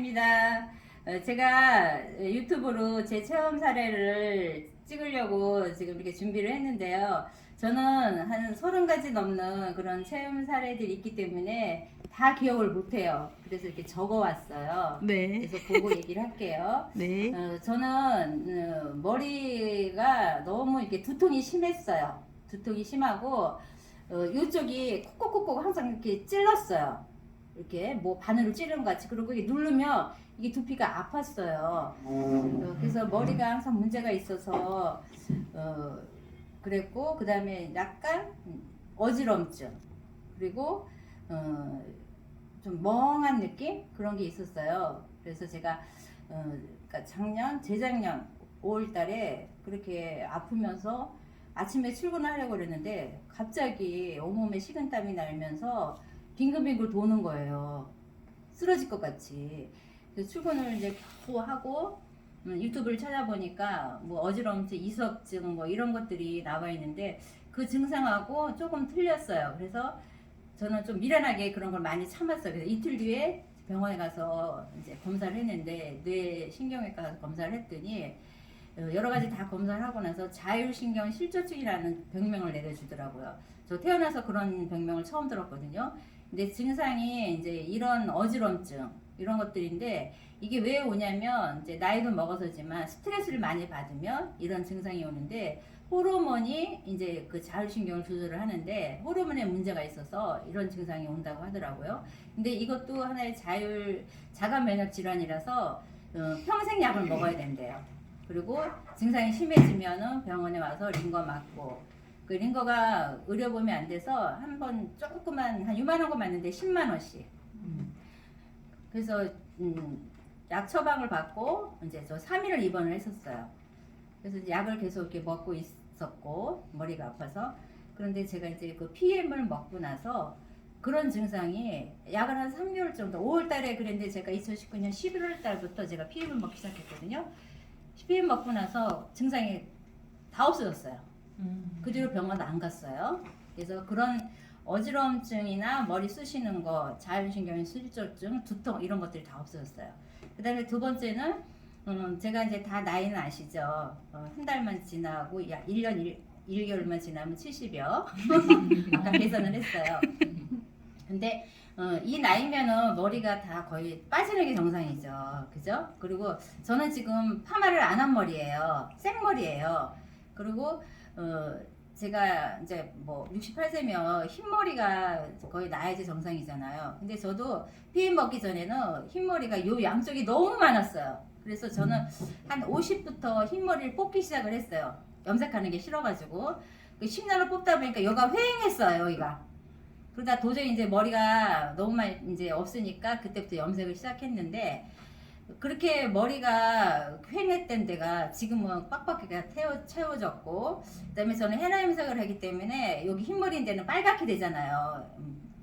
반갑습니다. 제가 유튜브로 제 체험 사례를 찍으려고 지금 이렇게 준비를 했는데요. 저는 한 30가지 넘는 그런 체험 사례들이 있기 때문에 다 기억을 못해요. 그래서 이렇게 적어왔어요. 네. 그래서 보고 얘기를 할게요. 네. 저는 머리가 너무 이렇게 두통이 심했어요. 두통이 심하고 이쪽이 콕콕콕콕 항상 이렇게 찔렀어요. 이렇게 뭐 바늘을 찌르는 것 같이. 그리고 이게 누르면 이게 두피가 아팠어요. 그래서 머리가 항상 문제가 있어서 그랬고, 그 다음에 약간 어지럼증, 그리고 좀 멍한 느낌 그런 게 있었어요. 그래서 제가 그러니까 재작년 5월달에 그렇게 아프면서 아침에 출근을 하려고 그랬는데 갑자기 온몸에 식은땀이 나면서 빙글빙글 도는 거예요. 쓰러질 것 같이. 그래서 출근을 이제 겨우 하고 유튜브를 찾아보니까 뭐 어지럼증, 이석증 뭐 이런 것들이 나와 있는데 그 증상하고 조금 틀렸어요. 그래서 저는 좀 미련하게 그런 걸 많이 참았어요. 그래서 이틀 뒤에 병원에 가서 이제 검사를 했는데 뇌신경외과 가서 검사를 했더니 여러 가지 다 검사를 하고 나서 자율신경 실조증이라는 병명을 내려주더라고요. 저 태어나서 그런 병명을 처음 들었거든요. 근데 증상이 이제 이런 어지럼증 이런 것들인데 이게 왜 오냐면 이제 나이도 먹어서지만 스트레스를 많이 받으면 이런 증상이 오는데 호르몬이 이제 그 자율신경을 조절을 하는데 호르몬에 문제가 있어서 이런 증상이 온다고 하더라고요. 근데 이것도 하나의 자가 면역 질환이라서 평생 약을 먹어야 된대요. 그리고 증상이 심해지면은 병원에 와서 링거 맞고, 그 링거가 의료보험이 안 돼서 한 번 조그만 한 요만한 거 맞는데 10만 원씩. 그래서 약 처방을 받고 이제 저 3일을 입원을 했었어요. 그래서 이제 약을 계속 이렇게 먹고 있었고 머리가 아파서. 그런데 제가 이제 그 PM을 먹고 나서 그런 증상이 약을 한 3개월 정도, 5월 달에 그랬는데 제가 2019년 11월 달부터 제가 PM을 먹기 시작했거든요. PM 먹고 나서 증상이 다 없어졌어요. 그 뒤로 병원 안 갔어요. 그래서 그런 어지러움증이나 머리 쑤시는 거, 자율신경의 실조증, 두통 이런 것들이 다 없어졌어요. 그 다음에 두 번째는 제가 이제 다 나이는 아시죠? 한 달만 지나고 1년 1개월만 지나면 70여. 아까 계산을 했어요. 근데 이 나이면은 머리가 다 거의 빠지는 게 정상이죠. 그죠? 그리고 저는 지금 파마를 안 한 머리예요. 생머리예요. 그리고 제가 이제 뭐 68세면 흰머리가 거의 나야지 정상이잖아요. 근데 저도 피임 먹기 전에는 흰머리가 요 양쪽이 너무 많았어요. 그래서 저는 한 50부터 흰머리를 뽑기 시작을 했어요. 염색하는 게 싫어가지고. 그 10년을 뽑다 보니까 여기가 휑했어요, 여기가. 그러다 도저히 이제 머리가 너무 많이 이제 없으니까 그때부터 염색을 시작했는데, 그렇게 머리가 휑했던 데가 지금은 빡빡하게 채워졌고, 그다음에 저는 헤나 염색을 하기 때문에 여기 흰머리인 데는 빨갛게 되잖아요.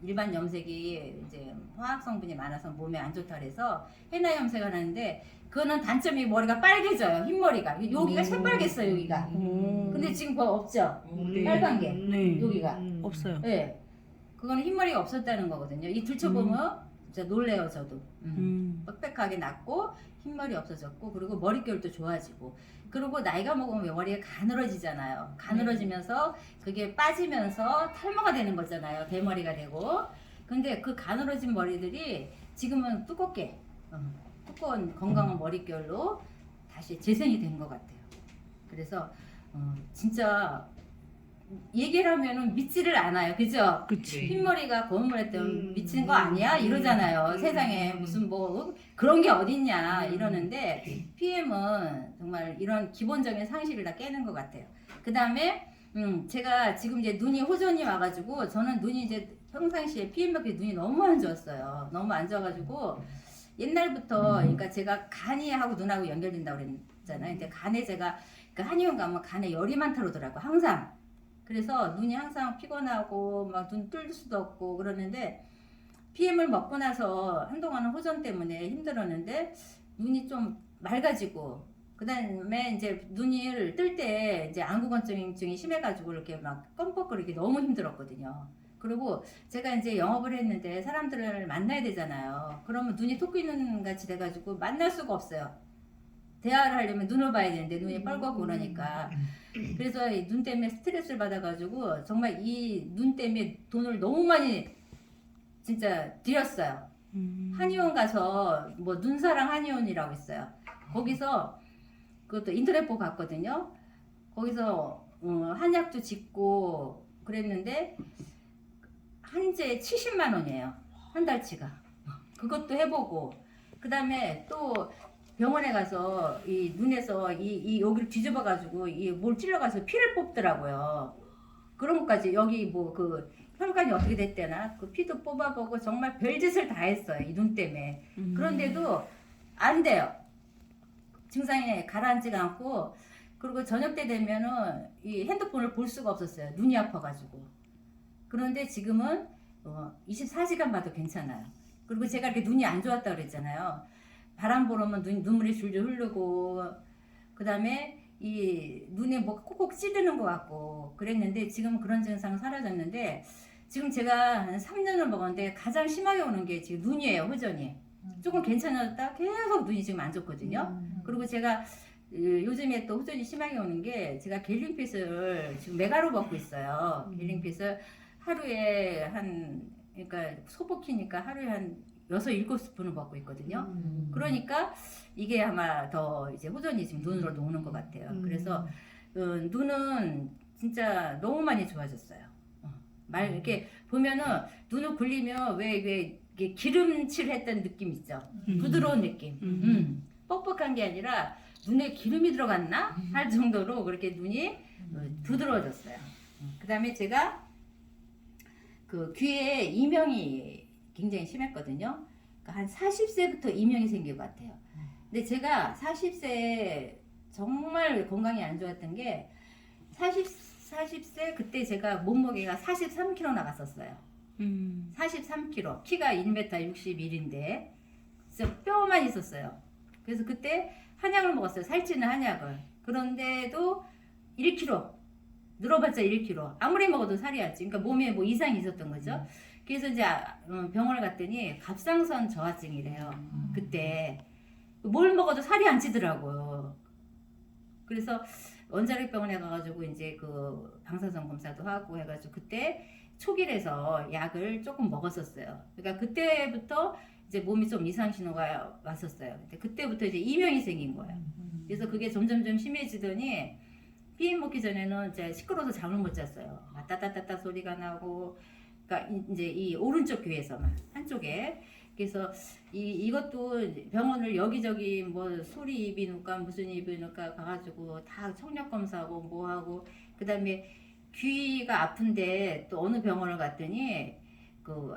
일반 염색이 이제 화학 성분이 많아서 몸에 안 좋다 그래서 헤나 염색을 하는데, 그거는 단점이 머리가 빨개져요. 흰머리가 여기가 새빨겠어요, 여기가. 근데 지금 그거 없죠? 빨간 게 네. 여기가 없어요. 네. 그거는 흰머리가 없었다는 거거든요. 이 들춰보면 진짜 놀래요, 저도. 빽빽하게 났고 흰머리 없어졌고, 그리고 머릿결도 좋아지고, 그리고 나이가 먹으면 머리가 가늘어지잖아요. 가늘어지면서 그게 빠지면서 탈모가 되는 거잖아요. 대머리가 되고. 근데 그 가늘어진 머리들이 지금은 두껍게 두꺼운 건강한 머릿결로 다시 재생이 된 것 같아요. 그래서 진짜 얘기를 하면은 믿지를 않아요. 그죠? 그치. 흰머리가 검은머리 때문에 미치는 거 아니야? 이러잖아요. 세상에 무슨 뭐 그런 게 어딨냐 이러는데, PM은 정말 이런 기본적인 상식을 다 깨는 것 같아요. 그 다음에 제가 지금 이제 눈이 호전이 와가지고, 저는 눈이 이제 평상시에 PM 먹기 눈이 너무 안 좋았어요. 너무 안 좋아가지고 옛날부터, 그러니까 제가 간이 하고 눈하고 연결된다고 그랬잖아요. 근데 간에 제가 그 한의원 가면 간에 열이 많다고 그러더라고, 항상. 그래서 눈이 항상 피곤하고 막 눈 뜰 수도 없고 그러는데, PM을 먹고 나서 한동안은 호전 때문에 힘들었는데 눈이 좀 맑아지고, 그 다음에 이제 눈을 뜰 때 이제 안구건조증이 심해가지고 이렇게 막 껌뻑거리기 너무 힘들었거든요. 그리고 제가 이제 영업을 했는데 사람들을 만나야 되잖아요. 그러면 눈이 토끼눈 같이 돼가지고 만날 수가 없어요. 대화를 하려면 눈을 봐야 되는데 눈이 뻘겋고 그러니까. 그래서 이 눈 때문에 스트레스를 받아가지고 정말 이 눈 때문에 돈을 너무 많이 진짜 들였어요. 한의원 가서 뭐 눈사랑 한의원이라고 있어요. 거기서 그것도 인터넷 보고 갔거든요. 거기서 한약도 짓고 그랬는데 한제 70만 원이에요. 한 달치가. 그것도 해보고 그 다음에 또 병원에 가서 이 눈에서 이 여기를 뒤집어 가지고 이 뭘 찔러가서 피를 뽑더라고요. 그런 것까지 여기 뭐 그 혈관이 어떻게 됐대나 그 피도 뽑아보고 정말 별짓을 다 했어요. 이 눈 때문에. 그런데도 안 돼요. 증상이 가라앉지가 않고 그리고 저녁 때 되면은 이 핸드폰을 볼 수가 없었어요. 눈이 아파가지고. 그런데 지금은 24시간 봐도 괜찮아요. 그리고 제가 이렇게 눈이 안 좋았다 그랬잖아요. 바람 불으면 눈물이 줄줄 흐르고 그 다음에 이 눈에 뭐 콕콕 찌르는 것 같고 그랬는데 지금 그런 증상 사라졌는데 지금 제가 한 3년을 먹었는데 가장 심하게 오는 게 지금 눈이에요. 호전이 조금 괜찮았다 계속 눈이 지금 안 좋거든요. 그리고 제가 요즘에 또 호전이 심하게 오는 게 제가 겔링핏을 지금 메가로 먹고 있어요. 겔링핏을 하루에 그러니까 소복히니까 하루에 한 6, 7스푼을 먹고 있거든요. 그러니까 이게 아마 더 이제 호전이 지금 눈으로 녹는 것 같아요. 그래서 눈은 진짜 너무 많이 좋아졌어요. 이렇게 보면은 눈을 굴리면 왜 이게 기름칠 했던 느낌 있죠. 부드러운 느낌. 뻑뻑한 게 아니라 눈에 기름이 들어갔나 할 정도로 그렇게 눈이 부드러워졌어요. 그 다음에 제가 그 귀에 이명이 굉장히 심했거든요. 그러니까 한 40세부터 이명이 생긴 것 같아요. 근데 제가 40세에 정말 건강이 안 좋았던 게 40세 그때 제가 몸무게가 43kg 나갔었어요. 43kg. 키가 1m 61인데 진짜 뼈만 있었어요. 그래서 그때 한약을 먹었어요. 살찌는 한약을. 그런데도 1kg. 늘어봤자 1kg. 아무리 먹어도 살이 안 찌. 그러니까 몸에 뭐 이상이 있었던 거죠. 그래서 이제 병원을 갔더니 갑상선 저하증이래요. 그때 뭘 먹어도 살이 안 찌더라고요. 그래서 원자력 병원에 가가지고 이제 그 방사선 검사도 하고 해가지고 그때 초기에서 약을 조금 먹었었어요. 그러니까 그때부터 이제 몸이 좀 이상 신호가 왔었어요. 근데 그때부터 이제 이명이 생긴 거예요. 그래서 그게 점점 심해지더니 피임 먹기 전에는 이제 시끄러워서 잠을 못 잤어요. 따따따따 소리가 나고, 그러니까 이제 이 오른쪽 귀에서만 한쪽에. 그래서 이것도 병원을 여기저기 뭐 소리 이비인후과 무슨 이비인후과 가가지고 다 청력 검사하고 뭐 하고 그다음에 귀가 아픈데 또 어느 병원을 갔더니 그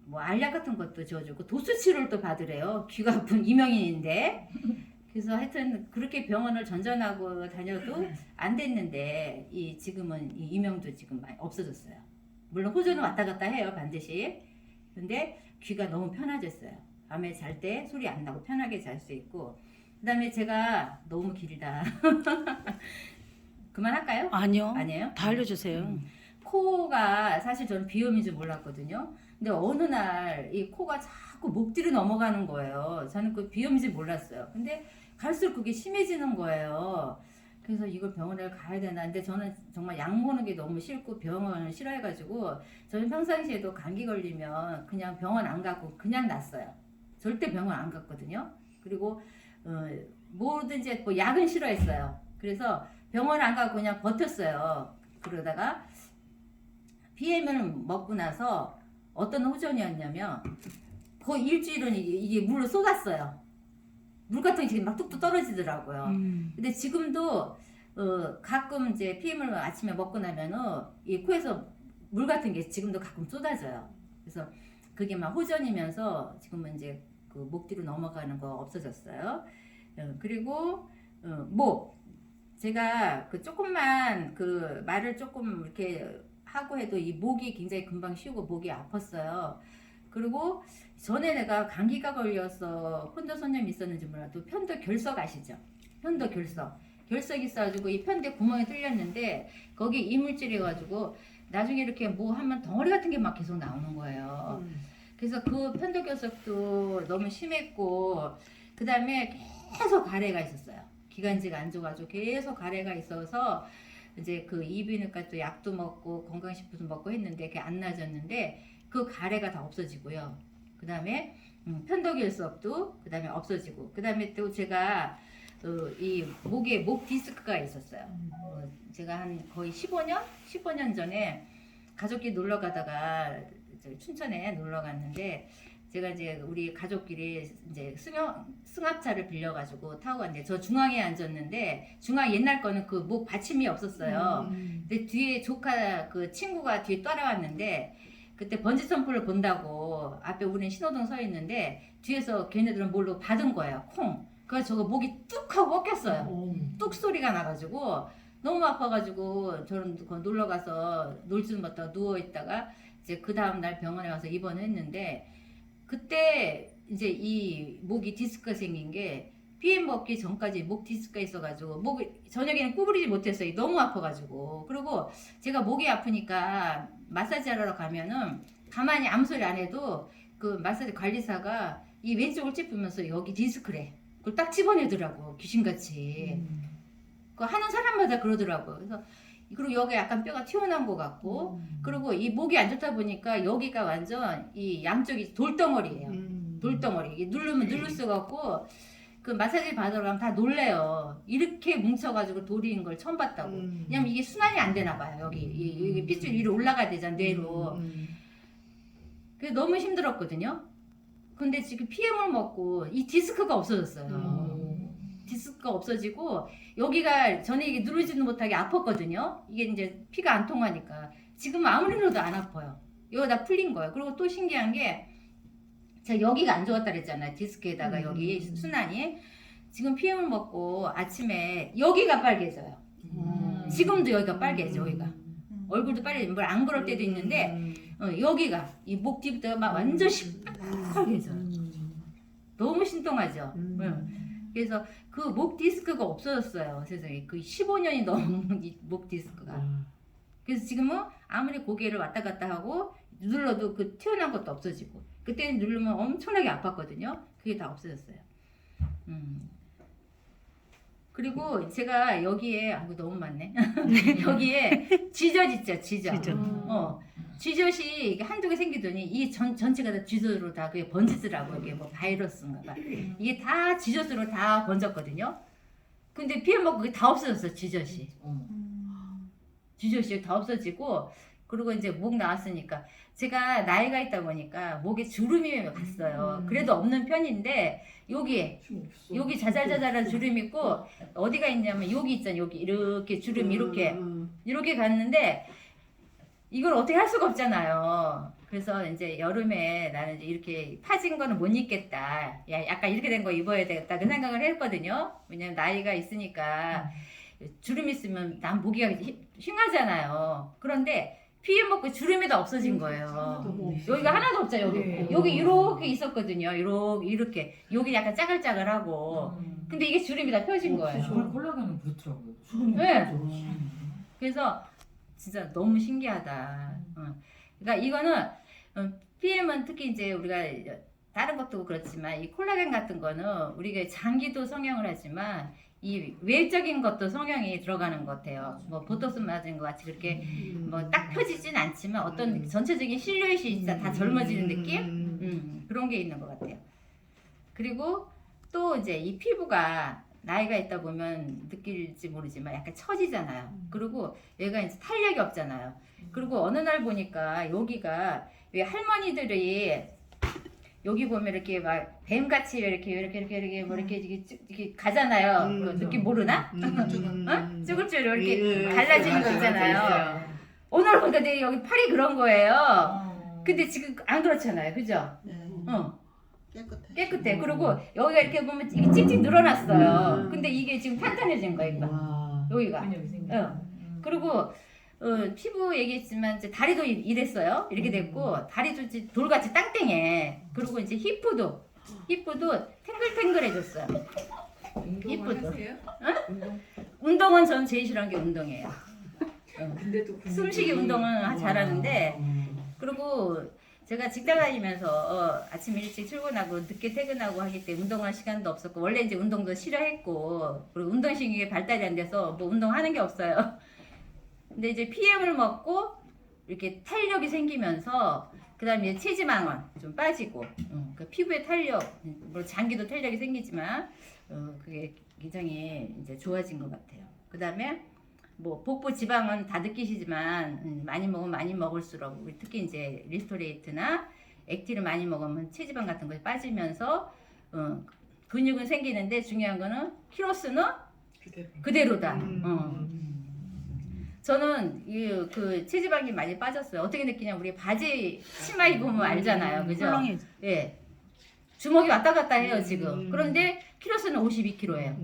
뭐 알약 같은 것도 줘주고 도수 치료를 또 받으래요. 귀가 아픈 이명인인데. 그래서 하여튼 그렇게 병원을 전전하고 다녀도 안 됐는데 지금은 이 이명도 지금 많이 없어졌어요. 물론 호주는 왔다 갔다 해요 반드시. 근데 귀가 너무 편해졌어요. 밤에 잘 때 소리 안 나고 편하게 잘 수 있고. 그 다음에 제가 너무 길다. 그만할까요? 아니요. 아니에요? 다 알려주세요. 코가 사실 저는 비염인 줄 몰랐거든요. 근데 어느 날 이 코가 자꾸 목 뒤로 넘어가는 거예요. 저는 그 비염인지 몰랐어요. 근데 갈수록 그게 심해지는 거예요. 그래서 이걸 병원에 가야 되나. 근데 저는 정말 약 먹는 게 너무 싫고 병원을 싫어해가지고 저는 평상시에도 감기 걸리면 그냥 병원 안 가고 그냥 놨어요. 절대 병원 안 갔거든요. 그리고 뭐든지 뭐 약은 싫어했어요. 그래서 병원 안 가고 그냥 버텼어요. 그러다가 비엠을 먹고 나서 어떤 호전이었냐면 거의 일주일은 이게 물을 쏟았어요. 물 같은 게 막 뚝뚝 떨어지더라고요. 근데 지금도 가끔 이제 PM을 아침에 먹고 나면은 이 코에서 물 같은 게 지금도 가끔 쏟아져요. 그래서 그게 막 호전이면서 지금은 이제 그 목 뒤로 넘어가는 거 없어졌어요. 그리고 목 제가 그 조금만 그 말을 조금 이렇게 하고 해도 이 목이 굉장히 금방 쉬고 목이 아팠어요. 그리고 전에 내가 감기가 걸려서 편도선염이 있었는지 몰라도 편도결석 아시죠? 편도결석. 결석이 있어가지고 이 편대 구멍이 뚫렸는데 거기 이물질이 가지고 나중에 이렇게 뭐 하면 덩어리 같은 게 막 계속 나오는 거예요. 그래서 그 편도결석도 너무 심했고 그 다음에 계속 가래가 있었어요. 기관지가 안 좋아가지고 계속 가래가 있어서 이제 그 이비인후과 또 약도 먹고 건강식품도 먹고 했는데 그게 안 나아졌는데 그 가래가 다 없어지고요. 그 다음에 편도결석도 그 다음에 없어지고 그 다음에 또 제가 이 목에 목 디스크가 있었어요. 제가 한 거의 15년 전에 가족끼리 놀러 가다가 춘천에 놀러 갔는데 제가 이제 우리 가족끼리 이제 승합차를 빌려가지고 타고 갔는데 저 중앙에 앉았는데 중앙 옛날 거는 그 목 받침이 없었어요. 근데 뒤에 조카 그 친구가 뒤에 따라왔는데 그때 번지 점프를 본다고 앞에 우리는 신호등 서 있는데 뒤에서 걔네들은 뭘로 받은 거예요. 콩. 그래서 저거 목이 뚝 하고 꺾였어요. 뚝 소리가 나가지고 너무 아파가지고 저는 놀러 가서 놀지도 못하고 누워 있다가 이제 그 다음 날 병원에 가서 입원을 했는데 그때 이제 이 목이 디스크가 생긴 게 PM 먹기 전까지 목 디스크가 있어가지고 목이 저녁에는 구부리지 못했어요. 너무 아파가지고. 그리고 제가 목이 아프니까 마사지 하러 가면은 가만히 아무 소리 안 해도 그 마사지 관리사가 이 왼쪽을 찝으면서 여기 디스크래. 그걸 딱 집어내더라고 귀신같이. 그 하는 사람마다 그러더라고. 그래서 그리고 여기 약간 뼈가 튀어나온 것 같고 그리고 이 목이 안 좋다 보니까 여기가 완전 이 양쪽이 돌덩어리예요. 돌덩어리. 이게 누르면 누를 수가 없고 그 마사지 받으러 가면 다 놀래요. 이렇게 뭉쳐가지고 돌인 걸 처음 봤다고. 왜냐면 이게 순환이 안 되나 봐요. 여기 핏줄 위로 올라가야 되잖아 뇌로. 그래서 너무 힘들었거든요. 근데 지금 PM을 먹고 이 디스크가 없어졌어요. 디스크가 없어지고 여기가 전에 이게 누르지도 못하게 아팠거든요. 이게 이제 피가 안 통하니까 지금 아무리 눌러도 안 아파요. 이거 다 풀린 거예요. 그리고 또 신기한 게 제가 여기가 안 좋았다 그랬잖아요. 디스크에다가 여기 순환이 지금 PM을 먹고 아침에 여기가 빨개져요. 지금도 여기가 빨개져. 여기가 얼굴도 빨개져. 뭘 안 그럴 때도 있는데 여기가 이 목 뒤부터 막 완전 시뻘개져요. 너무 신통하죠. 그래서 그 목 디스크가 없어졌어요. 세상에. 그 15년이 넘은 목 디스크가. 그래서 지금은 아무리 고개를 왔다 갔다 하고 눌러도 그 튀어나온 것도 없어지고 그때는 누르면 엄청나게 아팠거든요. 그게 다 없어졌어요. 그리고 제가 여기에 너무 많네. 여기에 쥐젖 있죠. 쥐젖. 쥐젖이 한두 개 생기더니 이 전체가 다 쥐젖으로 다 그게 번지더라고요. 이게 뭐 바이러스인가 봐. 이게 다 쥐젖으로 다 번졌거든요. 근데 피해 먹고 그게 다 없어졌어. 쥐젖이. 쥐젖이 다 없어지고 그리고 이제 목 나왔으니까 제가 나이가 있다 보니까 목에 주름이 갔어요. 그래도 없는 편인데 여기 자잘자잘한 주름 있고 어디가 있냐면 여기 있잖아요. 여기 이렇게 주름 이렇게 갔는데 이걸 어떻게 할 수가 없잖아요. 그래서 이제 여름에 나는 이제 이렇게 파진 거는 못 입겠다. 야, 약간 이렇게 된 거 입어야 되겠다. 그 생각을 했거든요. 왜냐면 나이가 있으니까 주름 있으면 난 보기가 흉하잖아요. 그런데 피해 먹고 주름이 다 없어진 거예요. 여기가 하나도 없죠. 여기 이렇게 있었거든요. 이렇게 여기 약간 짜글짜글하고. 근데 이게 주름이 다 펴진 거예요. 콜라겐은 그렇더라고요. 네. 그래서 진짜 너무 신기하다. 그러니까 이거는 PM은 특히 이제 우리가 다른 것도 그렇지만 이 콜라겐 같은 거는 우리가 장기도 성형을 하지만 이 외적인 것도 성형이 들어가는 것 같아요. 뭐 보톡스 맞은 것 같이 그렇게 뭐 딱 펴지진 않지만 어떤 전체적인 실루엣이 진짜 다 젊어지는 느낌? 그런 게 있는 것 같아요. 그리고 또 이제 이 피부가 나이가 있다 보면 느낄지 모르지만 약간 처지잖아요. 그리고 얘가 이제 탄력이 없잖아요. 그리고 어느 날 보니까 여기가 왜 할머니들이 여기 보면 이렇게 막 뱀같이 이렇게 뭐 이렇게 가잖아요. 그 느낌 모르나? 쭈글쭈글 이렇게 갈라지는 거 있잖아요. 오늘 보니까 내 여기 팔이 그런 거예요. 근데 지금 안 그렇잖아요. 그죠? 깨끗해. 그리고 여기가 이렇게 보면 이게 찍찍 늘어났어요. 근데 이게 지금 탄탄해진 거야, 이거. 여기가. 그리고 피부 얘기했지만 이제 다리도 이랬어요. 이렇게 됐고 다리도 이제 돌같이 땅땡해. 그리고 이제 히프도 탱글탱글해졌어요. 히프도. 운동은 전 제일 싫어하는 게 운동이에요. 근데도 숨쉬기 운동은 잘하는데 그리고 제가 직장 다니면서 아침 일찍 출근하고 늦게 퇴근하고 하기 때문에 운동할 시간도 없었고 원래 이제 운동도 싫어했고 그리고 운동신경이 발달이 안 돼서 뭐 운동하는 게 없어요. 근데 이제 PM을 먹고 이렇게 탄력이 생기면서 그다음에 체지방은 좀 빠지고 그 피부의 탄력, 뭐 장기도 탄력이 생기지만 그게 굉장히 이제 좋아진 것 같아요. 그다음에 뭐 복부 지방은 다 느끼시지만 많이 먹으면 많이 먹을수록 특히 이제 리스토레이트나 액티를 많이 먹으면 체지방 같은 것이 빠지면서 근육은 생기는데 중요한 거는 키로수는 그대로다. 저는 그 체지방이 많이 빠졌어요. 어떻게 느끼냐 우리 바지 치마 입으면 알잖아요, 그죠? 예, 주먹이 왔다 갔다 해요 지금. 그런데 키로수는 52kg예요.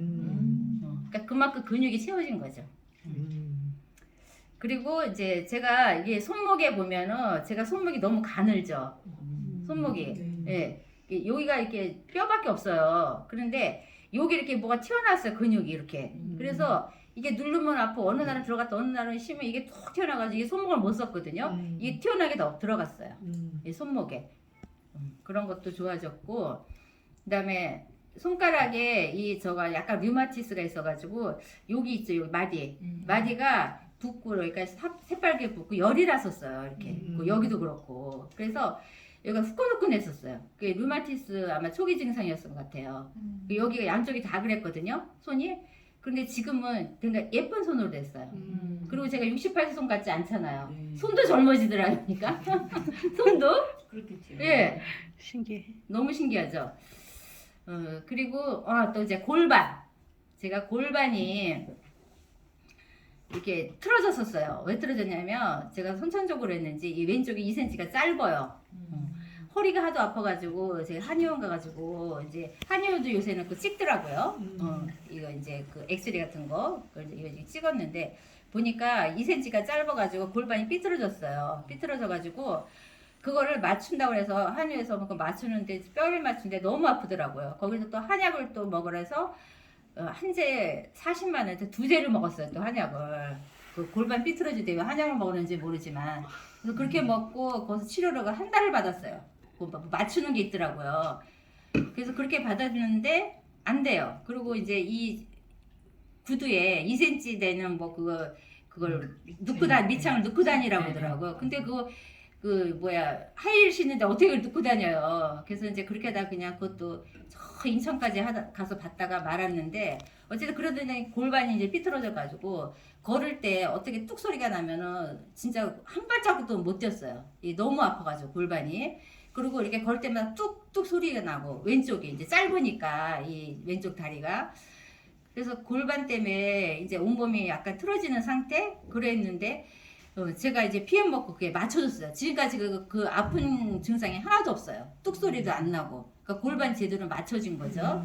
그러니까 그만큼 근육이 채워진 거죠. 그리고 이제 제가 이게 손목에 보면은 제가 손목이 너무 가늘죠. 손목이. 예. 여기가 이렇게 뼈밖에 없어요. 그런데 여기 이렇게 뭐가 튀어나왔어요. 근육이 이렇게. 그래서 이게 누르면 아프고 어느 날은 들어갔다 어느 날은 쉬면 이게 툭 튀어나가지고 이게 손목을 못 썼거든요. 이게 튀어나게 들어갔어요. 이 손목에. 그런 것도 좋아졌고 그다음에 손가락에 저가 약간 류마티스가 있어가지고 여기 있죠. 여기 마디가 붓고 그러니까 새빨개 붓고 열이 났었어요. 이렇게 여기도 그렇고 그래서 여기가 후끈후끈했었어요. 그게 류마티스 아마 초기 증상이었던 것 같아요. 여기가 양쪽이 다 그랬거든요. 손이. 그런데 지금은 그러니까 예쁜 손으로 됐어요. 그리고 제가 68세 손 같지 않잖아요. 손도 젊어지더라니까. 손도. 그렇겠죠. 예. 신기해. 너무 신기하죠. 그리고 또 이제 골반. 제가 골반이 이렇게 틀어졌었어요. 왜 틀어졌냐면 제가 선천적으로 했는지 이 왼쪽이 2cm가 짧아요. 허리가 하도 아파가지고 제가 한의원 가가지고 이제 한의원도 요새는 그 찍더라고요. 이거 이제 그 엑스레이 같은 거 그걸 이거 찍었는데 보니까 2cm가 짧아가지고 골반이 삐뚤어졌어요. 삐뚤어져가지고 그거를 맞춘다고 해서 한의원에서 그 맞추는데 뼈를 맞추는데 너무 아프더라고요. 거기서 또 한약을 또 먹으라 해서 한제 40만 원에 2제를 먹었어요. 또 한약을 그 골반 삐뚤어질 때 왜 한약을 먹었는지 모르지만 그래서 그렇게 먹고 거기서 치료를 한 달을 받았어요. 맞추는 게 있더라고요. 그래서 그렇게 받았는데 안 돼요. 그리고 이제 이 구두에 2cm 되는 뭐 그걸 밑창을 넣고 다니라고 하더라고요. 근데 하이힐 신는데 어떻게 넣고 다녀요. 그래서 이제 그렇게 하다 그냥 그것도 저 인천까지 가서 봤다가 말았는데 어쨌든 그러더니 골반이 이제 삐뚤어져 가지고 걸을 때 어떻게 뚝 소리가 나면은 진짜 한 발자국도 못 뛰었어요. 너무 아파가지고 골반이. 그리고 이렇게 걸 때마다 뚝뚝 소리가 나고 왼쪽이 이제 짧으니까 이 왼쪽 다리가 그래서 골반 때문에 이제 온몸이 약간 틀어지는 상태 그랬는데 제가 이제 PM 먹고 그게 맞춰줬어요. 지금까지 그 아픈 증상이 하나도 없어요. 뚝 소리도 안 나고 그러니까 골반 제대로 맞춰진 거죠.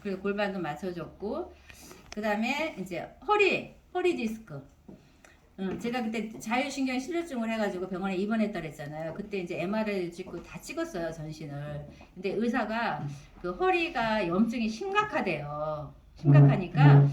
그리고 골반도 맞춰줬고 그 다음에 이제 허리 디스크. 제가 그때 자율신경 실려증을 해가지고 병원에 입원했다 그랬잖아요. 그때 이제 MRI 찍고 다 찍었어요, 전신을. 근데 의사가 그 허리가 염증이 심각하대요. 심각하니까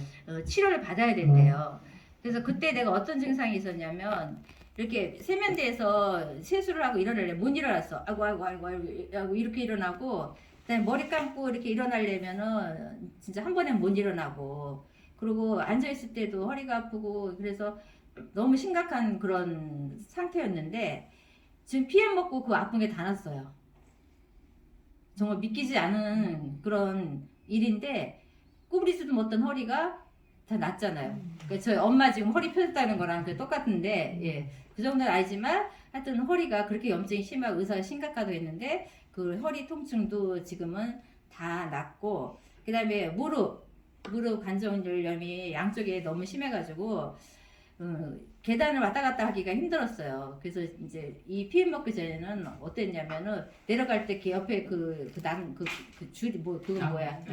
치료를 받아야 된대요. 그래서 그때 내가 어떤 증상이 있었냐면 이렇게 세면대에서 세수를 하고 일어나려 못 일어났어. 아이고 이렇게 일어나고 그다음에 머리 감고 이렇게 일어나려면은 진짜 한 번에 못 일어나고 그리고 앉아 있을 때도 허리가 아프고 그래서 너무 심각한 그런 상태였는데 지금 PM 먹고 그 아픈 게 다 났어요. 정말 믿기지 않은 그런 일인데 구부리지도 못한 허리가 다 낫잖아요. 그러니까 저희 엄마 지금 허리 펴졌다는 거랑 똑같은데 예, 그 정도는 아니지만 하여튼 허리가 그렇게 염증이 심하고 의사가 심각하다고 했는데 그 허리 통증도 지금은 다 낫고 그 다음에 무릎 관절염이 양쪽에 너무 심해가지고 계단을 왔다 갔다 하기가 힘들었어요. 그래서 이제 이 PM 먹기 전에는 어땠냐면은 내려갈 때 옆에 줄이 그건 뭐야?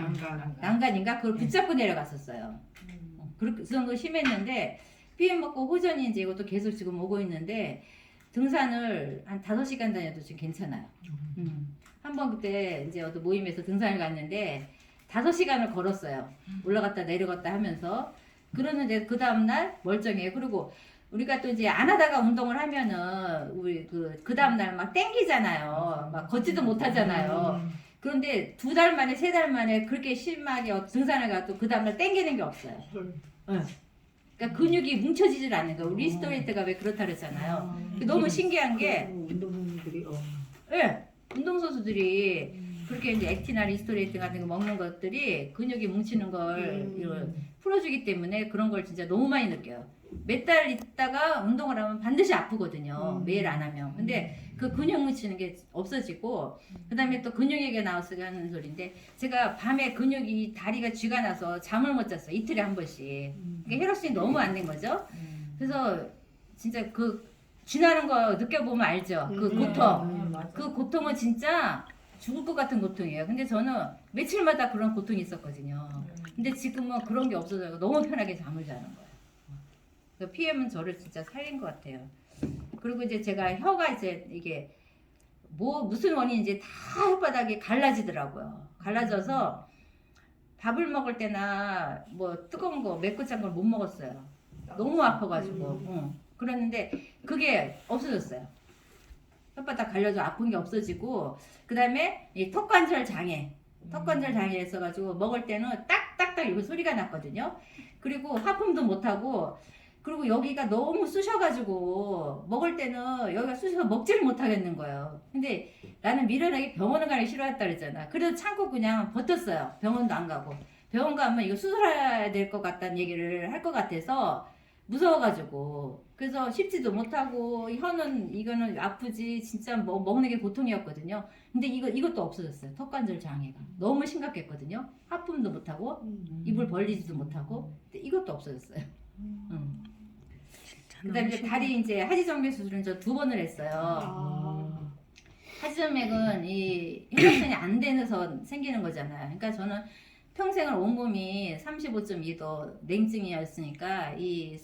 난간인가? 그걸 붙잡고 내려갔었어요. 그 정도 심했는데 PM 먹고 호전이 이제 이것도 계속 지금 오고 있는데 등산을 한 5시간 다녀도 지금 괜찮아요. 한번 그때 이제 어떤 모임에서 등산을 갔는데 5시간을 걸었어요. 올라갔다 내려갔다 하면서 그러는데 그 다음날 멀쩡해요. 그리고 우리가 또 이제 안 하다가 운동을 하면은 우리 그 다음날 막 땡기잖아요. 막 걷지도 못하잖아요. 그런데 2달 만에 3달 만에 그렇게 심하게 등산을 가도 그 다음날 땡기는 게 없어요. 응. 그러니까 근육이 뭉쳐지질 않는 거예요. 리스토레이트가 왜 그렇다 그랬잖아요. 너무 신기한 게 운동선수들이 예, 운동선수들이 그렇게 이제 액티나 리스토레이트 같은 거 먹는 것들이 근육이 뭉치는 걸 이걸 풀어주기 때문에 그런 걸 진짜 너무 많이 느껴요. 몇 달 있다가 운동을 하면 반드시 아프거든요. 매일 안 하면. 근데 그 근육 뭉치는 게 없어지고, 그 다음에 또 근육 얘기 나와서 하는 소리인데, 제가 밤에 근육이 다리가 쥐가 나서 잠을 못 잤어요. 이틀에 한 번씩. 그러니까 혈액순이 너무 안 된 거죠. 그래서 진짜 그 쥐나는 거 느껴보면 알죠. 그 고통. 그 고통은 진짜 죽을 것 같은 고통이에요. 근데 저는 며칠마다 그런 고통이 있었거든요. 근데 지금은 그런 게 없어져서 너무 편하게 잠을 자는 거예요. 그 PM은 저를 진짜 살린 것 같아요. 그리고 이제 제가 혀가 이제 이게 무슨 원인인지 다 혓바닥이 갈라지더라고요. 갈라져서 밥을 먹을 때나 뭐 뜨거운 거 맵고 짠 걸 못 먹었어요. 너무 아파가지고. 그랬는데 그게 없어졌어요. 혓바닥 갈려져 아픈 게 없어지고, 그 다음에 이 턱관절 장애 있어가지고 먹을 때는 딱딱딱 이거 소리가 났거든요. 그리고 하품도 못하고, 그리고 여기가 너무 쑤셔가지고 먹을 때는 여기가 쑤셔서 먹지를 못하겠는 거예요. 근데 나는 미련하게 병원을 가기 싫어했다 그랬잖아. 그래도 참고 그냥 버텼어요. 병원도 안 가고. 병원 가면 이거 수술해야 될 것 같다는 얘기를 할 것 같아서 무서워가지고, 그래서 씹지도 못하고, 혀는 이거는 아프지, 진짜 먹는 게 고통이었거든요. 근데 이것도 없어졌어요. 턱관절 장애가 너무 심각했거든요. 하품도 못하고 입을 벌리지도 못하고. 근데 이것도 없어졌어요. 그다음에 이제 다리 이제 하지정맥 수술은 저 2번을 했어요. 하지정맥은 이 혈액순이 안 돼서 생기는 거잖아요. 그러니까 저는 평생을 온몸이 35.2도 냉증이었으니까 이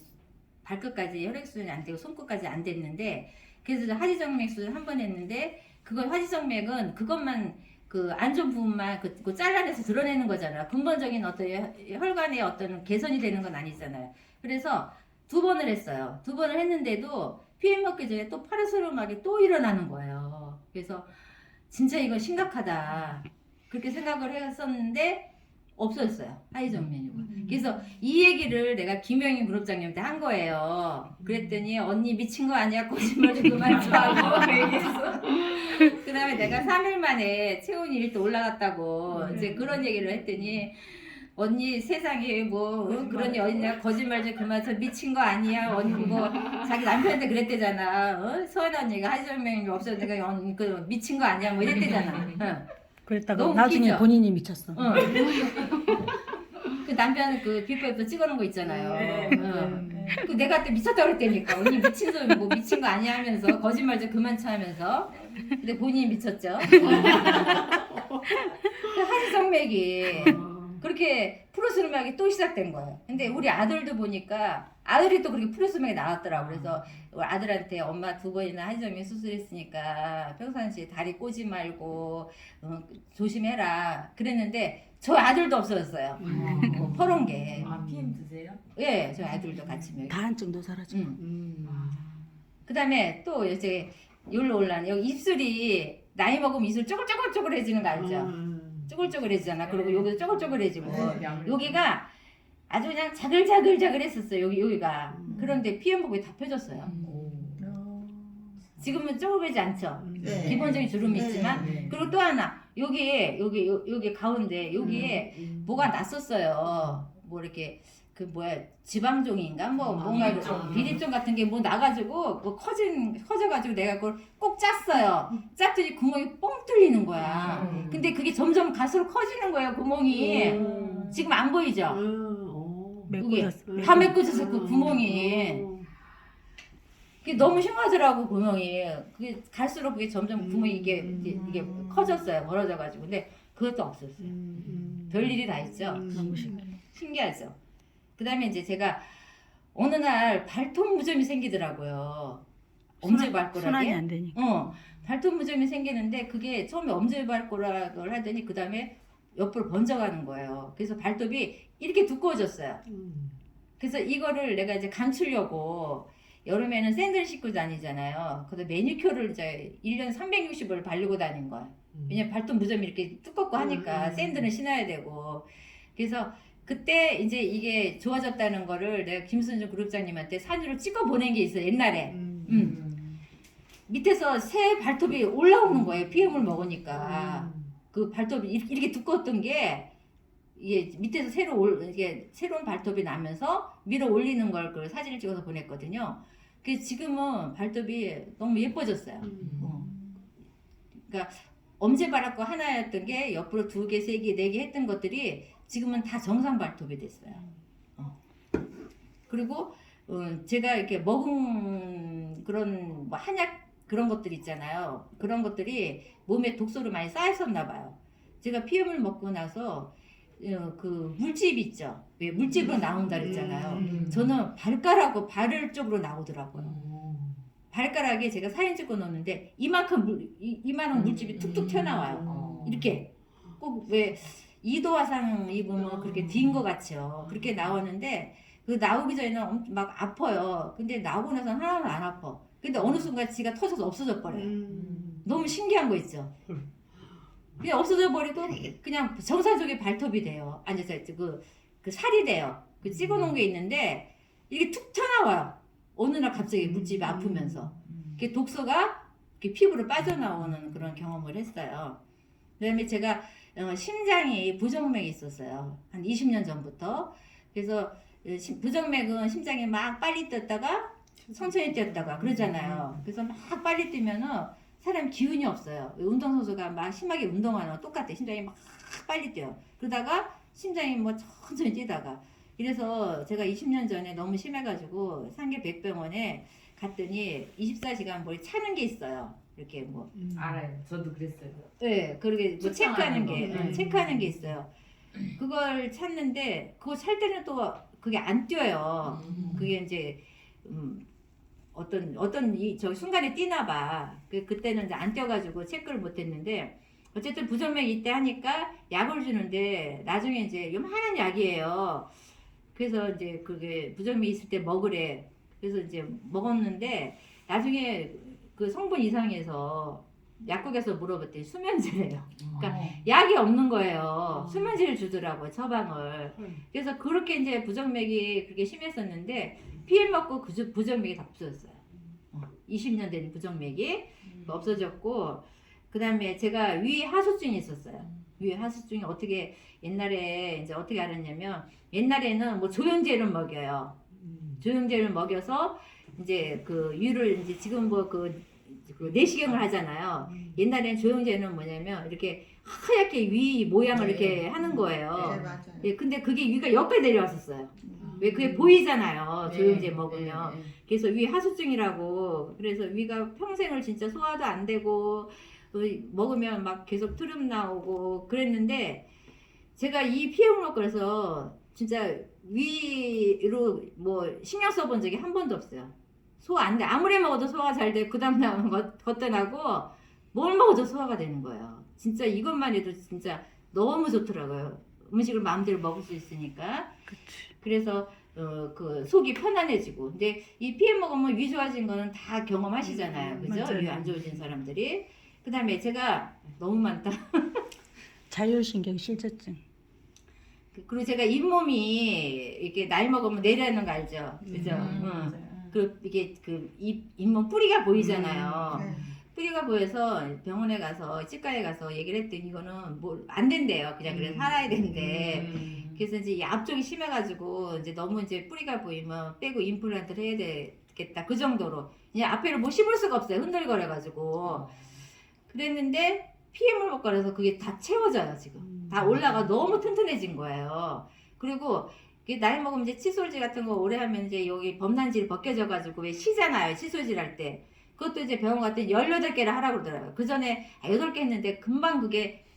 발끝까지 혈액순이 안 되고 손끝까지 안 됐는데, 그래서 하지정맥 수술 한 번 했는데, 그거 하지정맥은 그것만 그 안 좋은 부분만 그 잘라내서 드러내는 거잖아요. 근본적인 어떤 혈관의 어떤 개선이 되는 건 아니잖아요. 그래서 2번을 했어요. 2번을 했는데도 피임 먹기 전에 또 파르스름하게 또 일어나는 거예요. 그래서 진짜 이거 심각하다 그렇게 생각을 했었는데 없어졌어요. 하이정면이고. 그래서 이 얘기를 내가 김영인 그룹장님한테 한 거예요. 그랬더니 언니 미친 거 아니야? 거짓말 좀 그만 좀 하고 그 얘기했어. 그 다음에 내가 3일 만에 체온이 1도 올라갔다고 이제 그런 얘기를 했더니, 언니 세상에 뭐 그런 일 어딨냐, 거짓말 좀 그만, 저 미친 거 아니야. 언니 뭐 자기 남편한테 그랬대잖아. 서연 언니가 하지정맥이 없어서 내가 그 미친 거 아니야 뭐 이랬대잖아. 그랬다가 너무 나중에 웃기죠? 본인이 미쳤어. 그 남편 그 비법도 찍어놓은 거 있잖아요. 그 내가 그때 미쳤다 그랬다니까. 언니 미친 소리 뭐 미친 거 아니야 하면서 거짓말 좀 그만 쳐 하면서. 근데 본인이 미쳤죠. 그 하지정맥이 그렇게 프로스름하기 또 시작된 거예요. 근데 우리 아들도 보니까 아들이 또 그렇게 프로스름하게 나왔더라고. 그래서 아들한테 엄마 2번이나 하지정맥 수술했으니까 평상시에 다리 꼬지 말고 조심해라 그랬는데, 저 아들도 없어졌어요. 퍼런 게. PM 드세요? 예, 저 아들도 같이 먹여요. 다한증도 사라져. 그 다음에 또 이제 여기로 올라는 여기 입술이 나이 먹으면 입술 쪼글쪼글쪼글해지는 거 알죠? 쪼글쪼글해지잖아. 그리고 여기도 쪼글쪼글해지고, 여기가 아주 그냥 자글자글자글했었어요. 여기가. 그런데 피부 부분이 다 펴졌어요. 지금은 쪼글해지 않죠? 네. 기본적인 주름이 네. 있지만. 그리고 또 하나, 여기 가운데 여기에 뭐가 났었어요. 뭐 이렇게 그 뭐야 지방종인가 뭐 뭔가 비립종 같은 게 뭐 나가지고 뭐 커져가지고 내가 그걸 꼭 짰어요. 짰더니 구멍이 뻥 뚫리는 거야. 근데 그게 점점 갈수록 커지는 거예요, 구멍이. 지금 안 보이죠? 여기 메꿔졌어. 다 메꿔져서 그 구멍이. 그게 너무 심하더라고, 구멍이. 그게 갈수록 그게 점점 구멍이 이게 커졌어요, 벌어져가지고. 근데 그것도 없었어요. 별일이 다 있죠. 너무 신기하죠. 그 다음에 이제 제가 어느 날 발톱 무좀이 생기더라고요. 엄지발가락에. 순환이 안 되니까. 발톱 무좀이 생기는데 그게 처음에 엄지발가락을 하더니 그 다음에 옆으로 번져가는 거예요. 그래서 발톱이 이렇게 두꺼워졌어요. 그래서 이거를 내가 이제 감추려고 여름에는 샌들 신고 다니잖아요. 그래서 매니큐어를 이제 1년 360을 바르고 다닌 거야. 왜냐면 발톱 무좀이 이렇게 두껍고 하니까 샌들은 신어야 되고. 그래서 그때 이제 이게 좋아졌다는 거를 내가 김순준 그룹장님한테 사진으로 찍어 보낸 게 있어 옛날에. 밑에서 새 발톱이 올라오는 거예요. 피임을 먹으니까. 그 발톱이 이렇게 두꺼웠던 게 이게 밑에서 이게 새로운 발톱이 나면서 밀어 올리는 걸 그 사진을 찍어서 보냈거든요. 그 지금은 발톱이 너무 예뻐졌어요. 그러니까 엄지발톱 하나였던 게 옆으로 2개, 3개, 4개 했던 것들이 지금은 다 정상 발톱이 됐어요. 그리고 제가 이렇게 먹은 그런 뭐 한약 그런 것들 있잖아요. 그런 것들이 몸에 독소로 많이 쌓였었나 봐요. 제가 피임을 먹고 나서 그 물집 있죠. 왜 물집으로 나온다 그랬잖아요. 저는 발가락하고 발을 쪽으로 나오더라고요. 발가락에 제가 사진 찍어 놓는데 이만한 물집이 툭툭 튀어나와요. 이렇게 꼭 왜 이도화상 입으면 그렇게 딘 것 같죠. 그렇게 나오는데 그 나오기 전에는 막 아파요. 근데 나오고 나서는 하나도 안 아파. 근데 어느 순간 지가 터져서 없어져 버려요. 너무 신기한 거 있죠. 그냥 없어져 버리고 그냥 정상적인 발톱이 돼요. 앉아서 그 살이 돼요. 그 찍어 놓은 게 있는데 이게 툭 튀어나와요. 어느 날 갑자기 물집이 아프면서 그 독소가 이렇게 피부로 빠져나오는 그런 경험을 했어요. 그다음에 제가 심장이 부정맥이 있었어요. 한 20년 전부터. 그래서 부정맥은 심장이 막 빨리 뛰었다가 천천히 뛰었다가 그러잖아요. 그래서 막 빨리 뛰면은 사람 기운이 없어요. 운동선수가 막 심하게 운동하는 거 똑같아. 심장이 막 빨리 뛰어. 그러다가 심장이 뭐 천천히 뛰다가. 그래서 제가 20년 전에 너무 심해가지고 상계백병원에 갔더니 24시간 뭘 차는 게 있어요. 이렇게 뭐. 알아요. 저도 그랬어요. 네, 그렇게 뭐 체크하는 게, 거. 체크하는 게 있어요. 그걸 찾는데 그거 찰 때는 또 그게 안 뛰어요. 그게 이제 어떤 저 순간에 뛰나 봐. 그때는 이제 안 뛰어가지고 체크를 못했는데 어쨌든 부정맥이 있대 하니까 약을 주는데 나중에 이제 요만한 약이에요. 그래서 이제 그게 부정맥이 있을 때 먹으래. 그래서 이제 먹었는데 나중에 그 성분 이상해서 약국에서 물어봤더니 수면제래요. 그러니까 약이 없는 거예요. 수면제를 주더라고요, 처방을. 그래서 그렇게 이제 부정맥이 그렇게 심했었는데 피임 먹고 그 부정맥이 다 없어졌어요. 20년 된 부정맥이 없어졌고, 그 다음에 제가 위 하수증이 있었어요. 위 하수증이 어떻게 옛날에 이제 어떻게 알았냐면 옛날에는 뭐 조영제를 먹여요. 조영제를 먹여서 이제 그 위를 이제 지금 뭐 그 내시경을 하잖아요. 옛날엔 조영제는 뭐냐면 이렇게 하얗게 위 모양을 네. 이렇게 하는 거예요. 네, 맞아요. 예, 근데 그게 위가 여기까지 내려왔었어요. 왜 그게 보이잖아요. 네, 조영제 먹으면. 네, 네. 그래서 위 하수증이라고. 그래서 위가 평생을 진짜 소화도 안 되고 먹으면 막 계속 트름 나오고 그랬는데 제가 이 피해를 먹고 그래서 진짜 위로 뭐 신경 써본 적이 한 번도 없어요. 소화 안 돼. 아무리 먹어도 소화가 잘 돼. 그 다음날 걷떠나고 뭘 먹어도 소화가 되는 거예요. 진짜 이것만 해도 진짜 너무 좋더라고요. 음식을 마음대로 먹을 수 있으니까. 그치. 그래서 그 속이 편안해지고. 근데 이 피해 먹으면 위 좋아진 거는 다 경험하시잖아요. 그죠? 맞아요. 위 안 좋아진 사람들이. 그 다음에 제가 너무 많다. 자율신경 실저증. 그리고 제가 잇몸이 이렇게 나이 먹으면 내려가는 거 알죠? 그죠? 이게 잇몸 뿌리가 보이잖아요. 네. 뿌리가 보여서 병원에 가서 치과에 가서 얘기를 했더니 이거는 뭐 안 된대요. 그냥 그래 살아야 된대. 그래서 이제 이 앞쪽이 심해가지고 이제 너무 이제 뿌리가 보이면 빼고 임플란트를 해야 되겠다. 그 정도로 그냥 앞에를 뭐 씹을 수가 없어요. 흔들거려가지고 그랬는데 피임을 먹고 그래서 그게 다 채워져요 지금. 다 올라가 너무 튼튼해진 거예요. 그리고 나이 먹으면 이제 칫솔질 같은 거 오래 하면 이제 여기 범단질이 벗겨져가지고 왜 쉬잖아요. 칫솔질 할 때. 그것도 이제 병원 갔더니 18개를 하라고 그러더라고요. 그 전에 8개 했는데 금방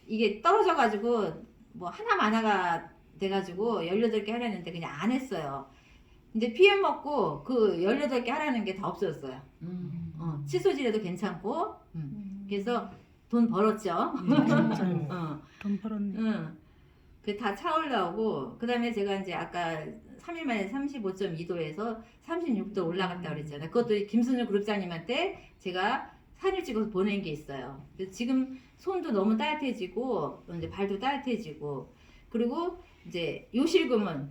이게 떨어져가지고 뭐 하나가 돼가지고 18개 하라는데 그냥 안 했어요. 근데 피임 먹고 그 18개 하라는 게 다 없어졌어요. 칫솔질해도 괜찮고. 그래서 돈 벌었죠. 진짜 어. 돈 벌었네. 응. 그게 다 차올라오고 그다음에 제가 이제 아까 3일 만에 35.2도에서 36도 올라갔다 그랬잖아요. 그것도 김순일 그룹장님한테 제가 사진을 찍어서 보낸 게 있어요. 그래서 지금 손도 너무 따뜻해지고 이제 발도 따뜻해지고 그리고 이제 요실금은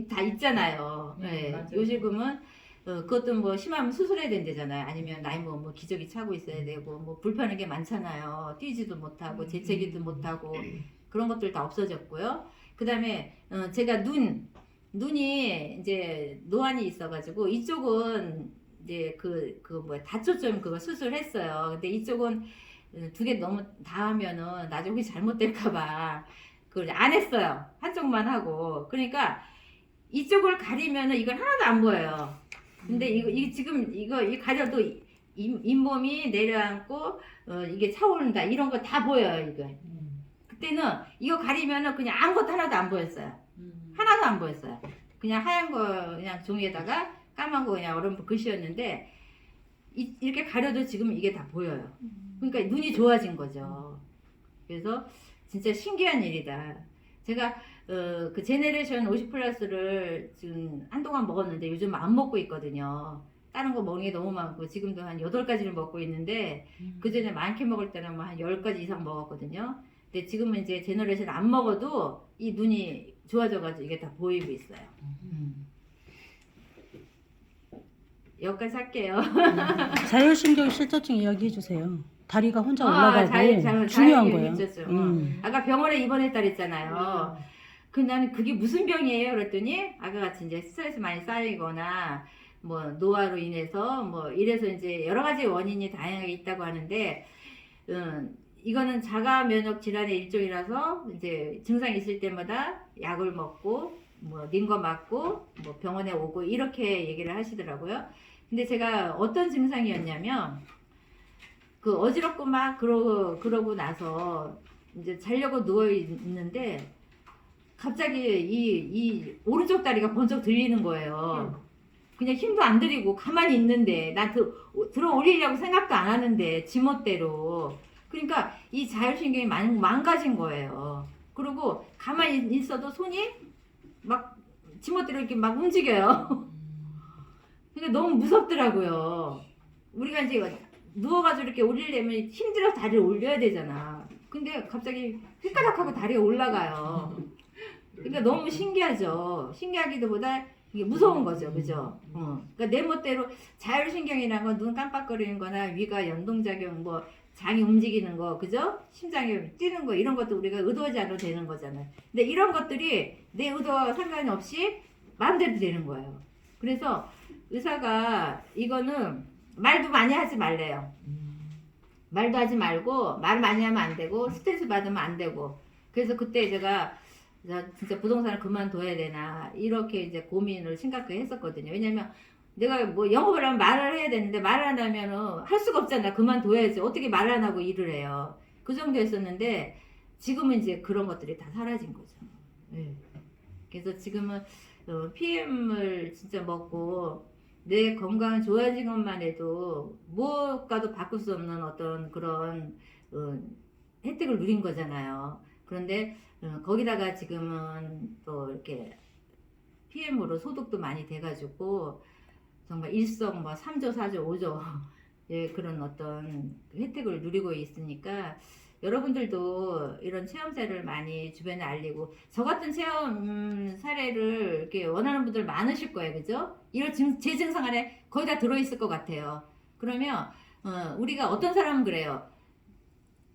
다 있잖아요. 네, 맞아요. 요실금은 그것도 뭐 심하면 수술해야 된대잖아요. 아니면 나이 뭐 기저귀 차고 있어야 되고 뭐 불편한 게 많잖아요. 뛰지도 못하고 재채기도 못하고 그런 것들 다 없어졌고요. 그다음에 제가 눈이 이제 노안이 있어가지고 이쪽은 이제 그 뭐야 다초점 그거 수술했어요. 근데 이쪽은 두 개 너무 다 하면은 나중에 혹시 잘못될까봐 그걸 안 했어요. 한쪽만 하고 그러니까 이쪽을 가리면은 이건 하나도 안 보여요. 근데 이게 지금 이 가려도 잇몸이 내려앉고 이게 차오른다 이런 거 다 보여요. 이거 그때는 이거 가리면은 그냥 아무것도 하나도 안 보였어요. 하나도 안 보였어요. 그냥 하얀 거 그냥 종이에다가 까만 거 그냥 얼음 글씨였는데 이렇게 가려도 지금 이게 다 보여요. 그러니까 눈이 좋아진 거죠. 그래서 진짜 신기한 일이다. 제가 그 제네레이션 50 플러스를 지금 한동안 먹었는데 요즘 안 먹고 있거든요. 다른 거 먹는 게 너무 많고 지금도 한 8가지를 먹고 있는데 그전에 많게 먹을 때는 뭐 한 10가지 이상 먹었거든요. 근데 지금은 이제 제너레이션 안 먹어도 이 눈이 좋아져가지고 이게 다 보이고 있어요. 여기까지 할게요. 자율신경 실저증 이야기해 주세요. 다리가 혼자 올라가고 중요한 자율 거예요. 있었죠. 아까 병원에 입원했다 그랬잖아요. 그 나는 그게 무슨 병이에요? 그랬더니 아까 같이 이제 스트레스 많이 쌓이거나 뭐 노화로 인해서 뭐 이래서 이제 여러 가지 원인이 다양하게 있다고 하는데 이거는 자가 면역 질환의 일종이라서 이제 증상이 있을 때마다 약을 먹고 뭐 링거 맞고 뭐 병원에 오고 이렇게 얘기를 하시더라고요. 근데 제가 어떤 증상이었냐면 그 어지럽고 막 그러고 나서 이제 자려고 누워 있는데 갑자기 이 오른쪽 다리가 번쩍 들리는 거예요. 그냥 힘도 안 들이고 가만히 있는데 나 들어 올리려고 생각도 안 하는데 지멋대로. 그러니까 이 자율신경이 망가진 거예요. 그리고 가만히 있어도 손이 막 지멋대로 이렇게 막 움직여요. 그러니까 너무 무섭더라고요. 우리가 이제 누워가지고 이렇게 올리려면 힘들어 다리를 올려야 되잖아. 근데 갑자기 휘까닥하고 다리가 올라가요. 그러니까 너무 신기하죠. 신기하기도 보다 이게 무서운 거죠. 그죠? 그러니까 내 멋대로 자율신경이라는 건 눈 깜빡거리는 거나 위가 연동작용 뭐 장이 움직이는 거, 그죠? 심장이 뛰는 거, 이런 것도 우리가 의도하지 않아도 되는 거잖아요. 근데 이런 것들이 내 의도와 상관이 없이 마음대로 되는 거예요. 그래서 의사가 이거는 말도 많이 하지 말래요. 말도 하지 말고, 말 많이 하면 안 되고, 스트레스 받으면 안 되고. 그래서 그때 제가 진짜 부동산을 그만둬야 되나, 이렇게 이제 고민을 심각하게 했었거든요. 왜냐면 내가 뭐 영업을 하면 말을 해야 되는데 말을 안 하면은 할 수가 없잖아. 그만둬야지. 어떻게 말 안 하고 일을 해요. 그 정도였었는데 지금은 이제 그런 것들이 다 사라진 거죠. 네. 그래서 지금은 PM을 진짜 먹고 내 건강 좋아진 것만 해도 무엇과도 바꿀 수 없는 어떤 그런 혜택을 누린 거잖아요. 그런데 거기다가 지금은 또 이렇게 PM으로 소득도 많이 돼가지고 정말 일성 뭐 3조, 4조, 5조 예, 그런 어떤 혜택을 누리고 있으니까 여러분들도 이런 체험 사례를 많이 주변에 알리고 저 같은 체험 사례를 이렇게 원하는 분들 많으실 거예요. 그죠? 이런 제 증상 안에 거의 다 들어있을 것 같아요. 그러면 우리가 어떤 사람은 그래요.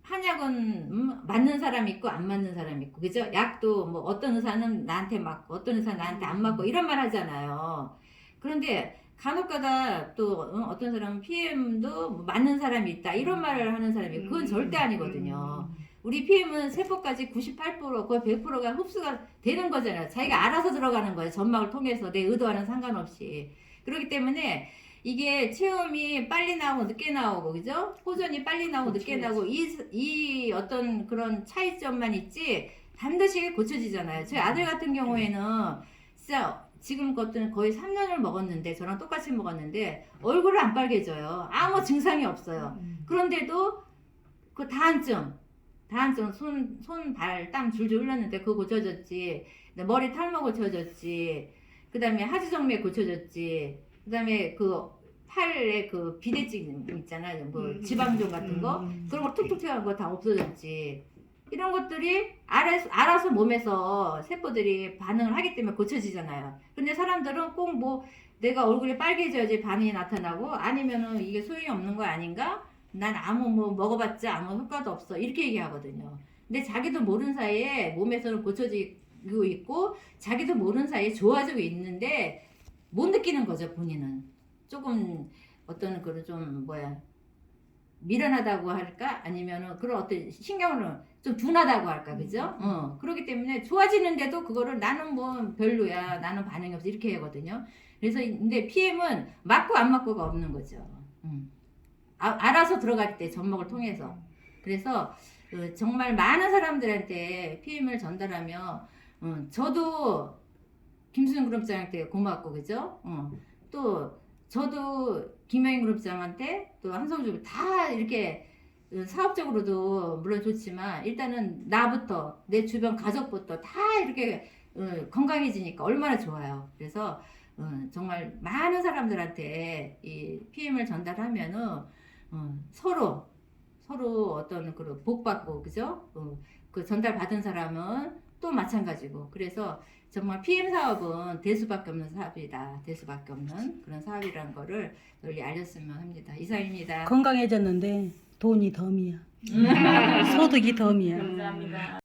한약은 맞는 사람이 있고 안 맞는 사람이 있고 그죠? 약도 뭐 어떤 의사는 나한테 맞고 어떤 의사는 나한테 안 맞고 이런 말 하잖아요. 그런데 간혹가다 또 어떤 사람은 PM도 맞는 사람이 있다 이런 말을 하는 사람이 있고 그건 절대 아니거든요. 우리 PM은 세포까지 98% 거의 100%가 흡수가 되는 거잖아요. 자기가 알아서 들어가는 거예요. 점막을 통해서 내 의도와는 상관없이. 그렇기 때문에 이게 체험이 빨리 나오고 늦게 나오고 그죠? 호전이 빨리 나오고 늦게 나오고 이 어떤 그런 차이점만 있지 반드시 고쳐지잖아요. 저희 아들 같은 경우에는 진짜 지금 것들은 거의 3년을 먹었는데 저랑 똑같이 먹었는데 얼굴을 안 빨개져요. 아무 증상이 없어요. 그런데도 그 다한증 다한쪽 손, 발, 땀 줄줄 흘렀는데 그거 고쳐졌지. 머리 탈모 고쳐졌지. 그 다음에 하지정맥 고쳐졌지. 그 다음에 그 팔에 그 비대증 있잖아요. 뭐 지방종 같은 거. 그런 거 툭툭 튀어나온 거 다 없어졌지. 이런 것들이 알아서 몸에서 세포들이 반응을 하기 때문에 고쳐지잖아요. 근데 사람들은 꼭 뭐 내가 얼굴이 빨개져야지 반응이 나타나고 아니면은 이게 소용이 없는 거 아닌가? 난 아무 뭐 먹어봤자 아무 효과도 없어. 이렇게 얘기하거든요. 근데 자기도 모르는 사이에 몸에서는 고쳐지고 있고 자기도 모르는 사이에 좋아지고 있는데 못 느끼는 거죠, 본인은. 조금 어떤 그런 좀 미련하다고 할까? 아니면은 그런 어떤 신경을 좀 둔하다고 할까, 그죠? 그렇기 때문에 좋아지는데도 그거를 나는 뭐 별로야, 나는 반응이 없어 이렇게 하거든요. 그래서 근데 PM은 맞고 안 맞고가 없는 거죠. 알아서 들어갈 때 접목을 통해서. 그래서 정말 많은 사람들한테 PM을 전달하며 저도 김수정 그룹장한테 고맙고 그죠? 또 저도 김영인 그룹장한테 또 한성주 다 이렇게 사업적으로도 물론 좋지만 일단은 나부터 내 주변 가족부터 다 이렇게 건강해지니까 얼마나 좋아요. 그래서 정말 많은 사람들한테 이 PM을 전달하면은 서로 어떤 그 복받고 그죠? 그 전달 받은 사람은 또 마찬가지고 그래서 정말 PM 사업은 될 수밖에 없는 사업이다. 될 수밖에 없는 그런 사업이라는 거를 널리 알렸으면 합니다. 이상입니다. 건강해졌는데 돈이 덤이야. 소득이 덤이야. 감사합니다.